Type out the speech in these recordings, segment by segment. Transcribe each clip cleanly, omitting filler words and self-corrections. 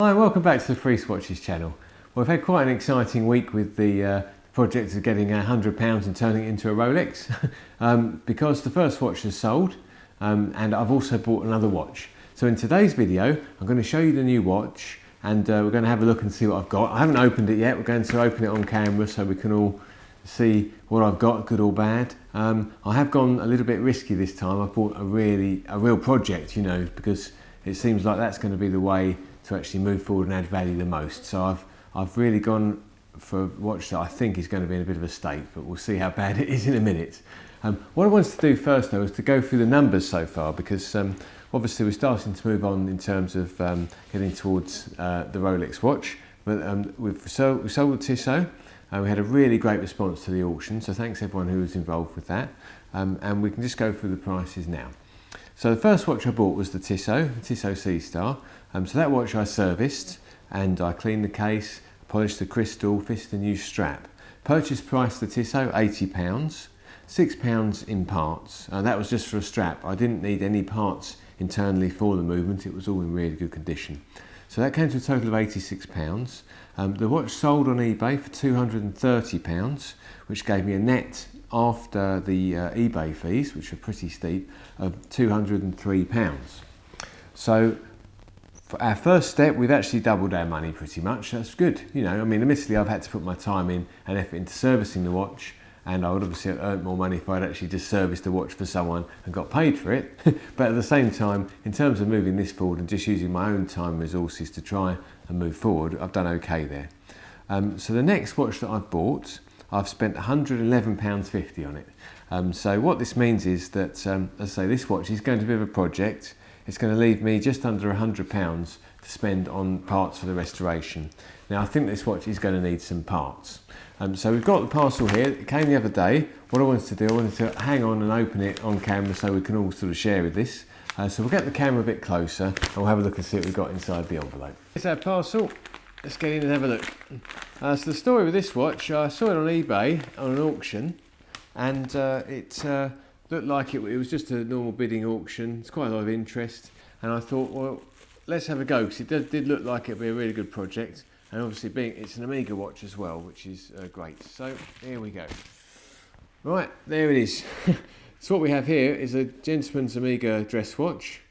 Hi, welcome back to the Free Swatches channel. Well, we've had quite an exciting week with the project of getting £100 and turning it into a Rolex because the first watch has sold and I've also bought another watch. So in today's video, I'm going to show you the new watch and we're going to have a look and see what I've got. I haven't opened it yet. We're going to open it on camera so we can all see what I've got, good or bad. I have gone a little bit risky this time. I've bought a real project, you know, because it seems like that's going to be the way to actually move forward and add value the most. So I've really gone for a watch that I think is going to be in a bit of a state, but we'll see how bad it is in a minute. What I wanted to do first though is to go through the numbers so far because obviously we're starting to move on in terms of getting towards the Rolex watch, but we sold the Tissot. We had a really great response to the auction, so thanks everyone who was involved with that. And we can just go through the prices now. So the first watch I bought was the Tissot C-Star. So that watch I serviced and I cleaned the case, polished the crystal, fitted a new strap. Purchase price for the Tissot, £80, £6 in parts. That was just for a strap. I didn't need any parts internally for the movement. It was all in really good condition. So that came to a total of £86. The watch sold on eBay for £230, which gave me a net after the eBay fees, which are pretty steep, of £203. So for our first step, we've actually doubled our money pretty much. That's good. You know, I mean, admittedly, I've had to put my time in and effort into servicing the watch, and I would obviously have earned more money if I'd actually just serviced the watch for someone and got paid for it. But at the same time, in terms of moving this forward and just using my own time and resources to try and move forward, I've done okay there. So the next watch that I've bought, I've spent £111.50 on it. So what this means is that, as I say, this watch is going to be a bit of a project. It's going to leave me just under £100 to spend on parts for the restoration. Now I think this watch is going to need some parts. So we've got the parcel here. It came the other day. What I wanted to do, I wanted to hang on and open it on camera so we can all sort of share with this. So we'll get the camera a bit closer and we'll have a look and see what we've got inside the envelope. Here's our parcel. Let's get in and have a look. So the story with this watch, I saw it on eBay on an auction and it looked like it was just a normal bidding auction. It's quite a lot of interest and I thought, well, let's have a go because it did look like it'd be a really good project, and obviously it's an Omega watch as well, which is great. So here we go. Right, there it is. So what we have here is a gentleman's Omega dress watch.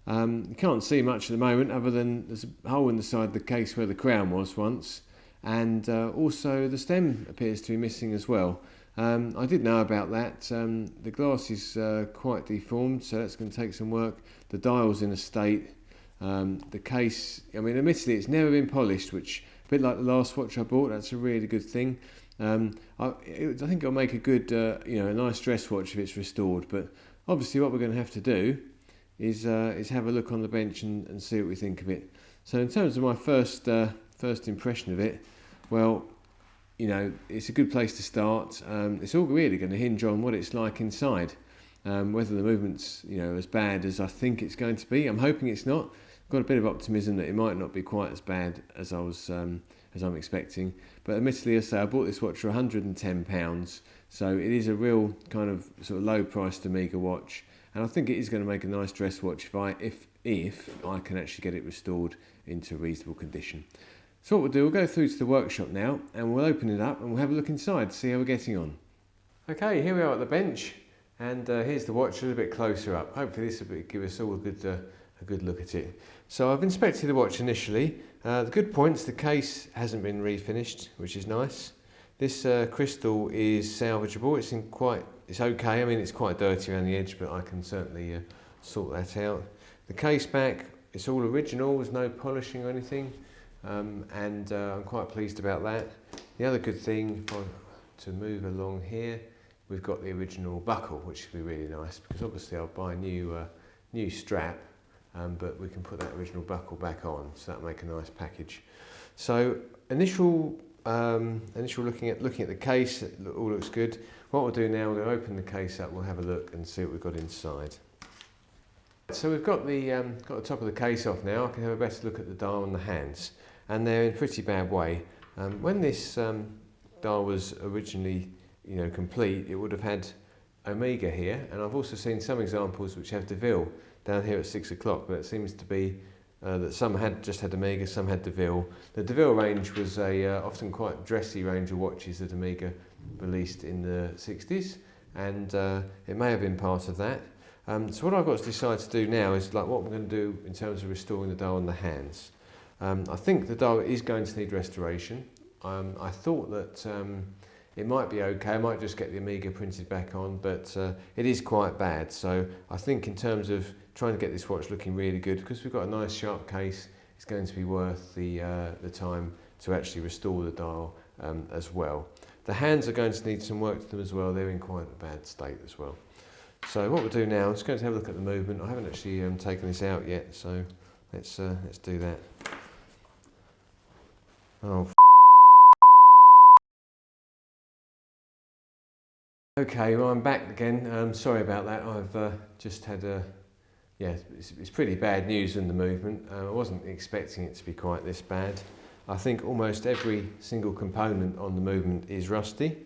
You can't see much at the moment other than there's a hole in the side of the case where the crown was once, and also the stem appears to be missing as well. I did know about that. The glass is quite deformed, so that's going to take some work. The dial's in a state. The case, I mean, admittedly, it's never been polished, which, a bit like the last watch I bought, that's a really good thing. I think it'll make a good, a nice dress watch if it's restored. But obviously, what we're going to have to do is have a look on the bench and see what we think of it. So, in terms of my first impression of it, well, you know, it's a good place to start. It's all really going to hinge on what it's like inside. Whether the movement's, you know, as bad as I think it's going to be. I'm hoping it's not. I've got a bit of optimism that it might not be quite as bad as I'm expecting. But admittedly, as I say, I bought this watch for £110, so it is a real kind of sort of low-priced Omega watch, and I think it is going to make a nice dress watch if I can actually get it restored into reasonable condition. So what we'll do, we'll go through to the workshop now, and we'll open it up and we'll have a look inside to see how we're getting on. Okay, here we are at the bench. And here's the watch a little bit closer up. Hopefully this will give us all a good look at it. So I've inspected the watch initially. The good points, the case hasn't been refinished, which is nice. This crystal is salvageable. It's okay. I mean, it's quite dirty around the edge, but I can certainly sort that out. The case back, it's all original. There's no polishing or anything, and I'm quite pleased about that. The other good thing, to move along here, we've got the original buckle, which will be really nice because obviously I'll buy a new strap, but we can put that original buckle back on, so that'll make a nice package. So initial looking at the case, it all looks good. What we'll do now, we're going to open the case up. We'll have a look and see what we've got inside. So we've got the top of the case off now. I can have a better look at the dial and the hands, and they're in a pretty bad way. When this dial was originally complete, it would have had Omega here, and I've also seen some examples which have DeVille down here at 6 o'clock, but it seems to be that some had just had Omega, some had DeVille. The DeVille range was a often quite dressy range of watches that Omega released in the 60s, and it may have been part of that. So what I've got to decide to do now is like what we're going to do in terms of restoring the dial on the hands. I think the dial is going to need restoration. I thought that it might be okay, I might just get the Omega printed back on, but it is quite bad. So I think in terms of trying to get this watch looking really good, because we've got a nice sharp case, it's going to be worth the time to actually restore the dial as well. The hands are going to need some work to them as well, they're in quite a bad state as well. So what we'll do now, I'm just going to have a look at the movement. I haven't actually taken this out yet, so let's do that. Oh, okay, well I'm back again. Sorry about that. I've just had it's pretty bad news in the movement. I wasn't expecting it to be quite this bad. I think almost every single component on the movement is rusty.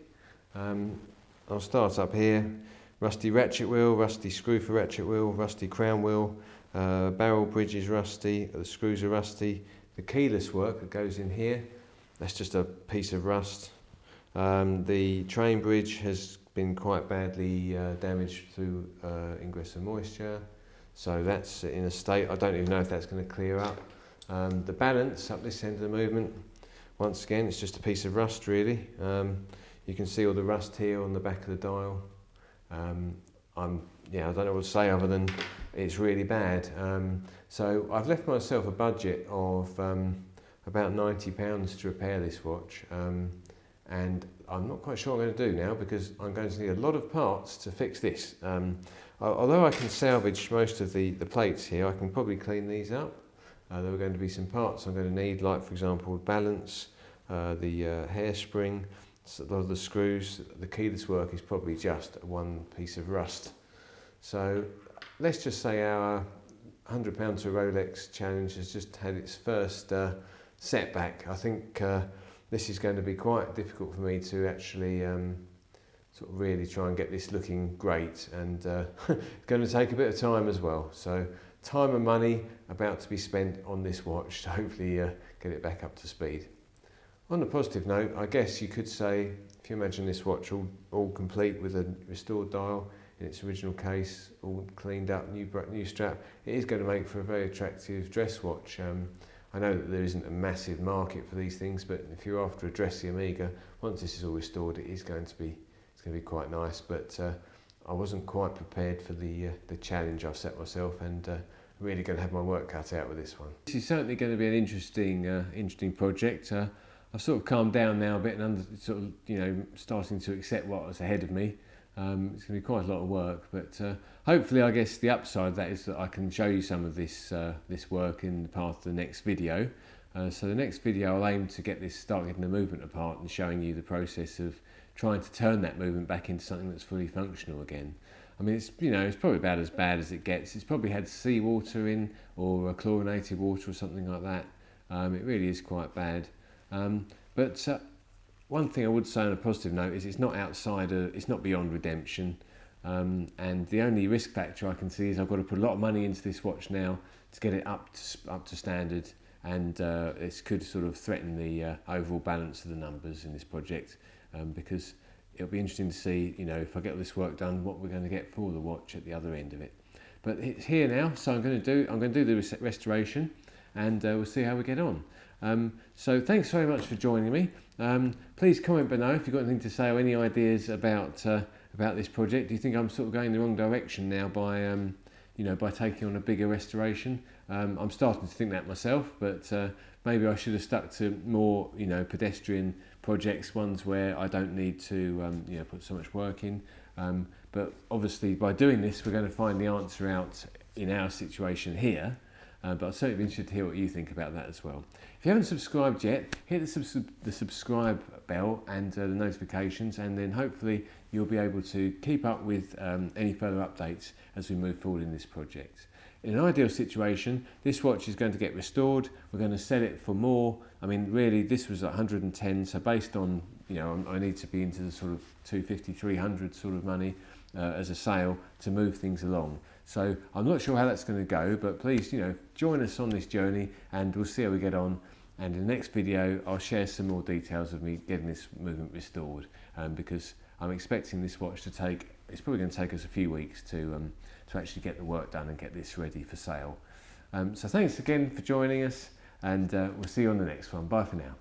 I'll start up here. Rusty ratchet wheel, rusty screw for ratchet wheel, rusty crown wheel, barrel bridge is rusty, the screws are rusty. The keyless work that goes in here, that's just a piece of rust. The train bridge has been quite badly damaged through ingress of moisture, so that's in a state, I don't even know if that's going to clear up. The balance up this end of the movement, once again it's just a piece of rust really. You can see all the rust here on the back of the dial. I don't know what to say other than it's really bad. So I've left myself a budget of about £90 to repair this watch, and I'm not quite sure what I'm going to do now because I'm going to need a lot of parts to fix this. Although I can salvage most of the plates here, I can probably clean these up. There are going to be some parts I'm going to need, like for example balance, the hairspring, a lot of the screws. The keyless work is probably just one piece of rust. So let's just say our £100 to Rolex challenge has just had its first setback. I think this is going to be quite difficult for me to actually sort of really try and get this looking great, and it's going to take a bit of time as well. So time and money about to be spent on this watch to hopefully get it back up to speed. On a positive note, I guess you could say, if you imagine this watch all complete with a restored dial in its original case, all cleaned up, new strap, it is going to make for a very attractive dress watch. I know that there isn't a massive market for these things, but if you're after a dressy Omega, once this is all restored, it's going to be quite nice. But I wasn't quite prepared for the challenge I've set myself, and I'm really going to have my work cut out with this one. This is certainly going to be an interesting project. I've sort of calmed down now a bit and starting to accept what was ahead of me. It's going to be quite a lot of work, but hopefully I guess the upside of that is that I can show you some of this work in the path to the next video. So the next video I'll aim to start getting the movement apart and showing you the process of trying to turn that movement back into something that's fully functional again. I mean, it's probably about as bad as it gets. It's probably had seawater in, or chlorinated water or something like that. It really is quite bad. But one thing I would say on a positive note is it's not beyond redemption, and the only risk factor I can see is I've got to put a lot of money into this watch now to get it up to standard, and this could sort of threaten the overall balance of the numbers in this project, because it'll be interesting to see, if I get all this work done, what we're going to get for the watch at the other end of it. But it's here now, so I'm going to do the restoration, and we'll see how we get on. So thanks very much for joining me. Please comment below if you've got anything to say or any ideas about this project. Do you think I'm sort of going in the wrong direction now by taking on a bigger restoration? I'm starting to think that myself, but maybe I should have stuck to more pedestrian projects, ones where I don't need to put so much work in. But obviously by doing this we're going to find the answer out in our situation here. But I'd certainly be interested to hear what you think about that as well. If you haven't subscribed yet, hit the subscribe bell and the notifications, and then hopefully you'll be able to keep up with any further updates as we move forward in this project. In an ideal situation, this watch is going to get restored. We're going to sell it for more. I mean, really, this was 110, so based on, I need to be into the sort of 250, 300 sort of money as a sale to move things along. So I'm not sure how that's going to go, but please, join us on this journey and we'll see how we get on. And in the next video, I'll share some more details of me getting this movement restored, because I'm expecting this watch to it's probably going to take us a few weeks to actually get the work done and get this ready for sale. So thanks again for joining us, and we'll see you on the next one. Bye for now.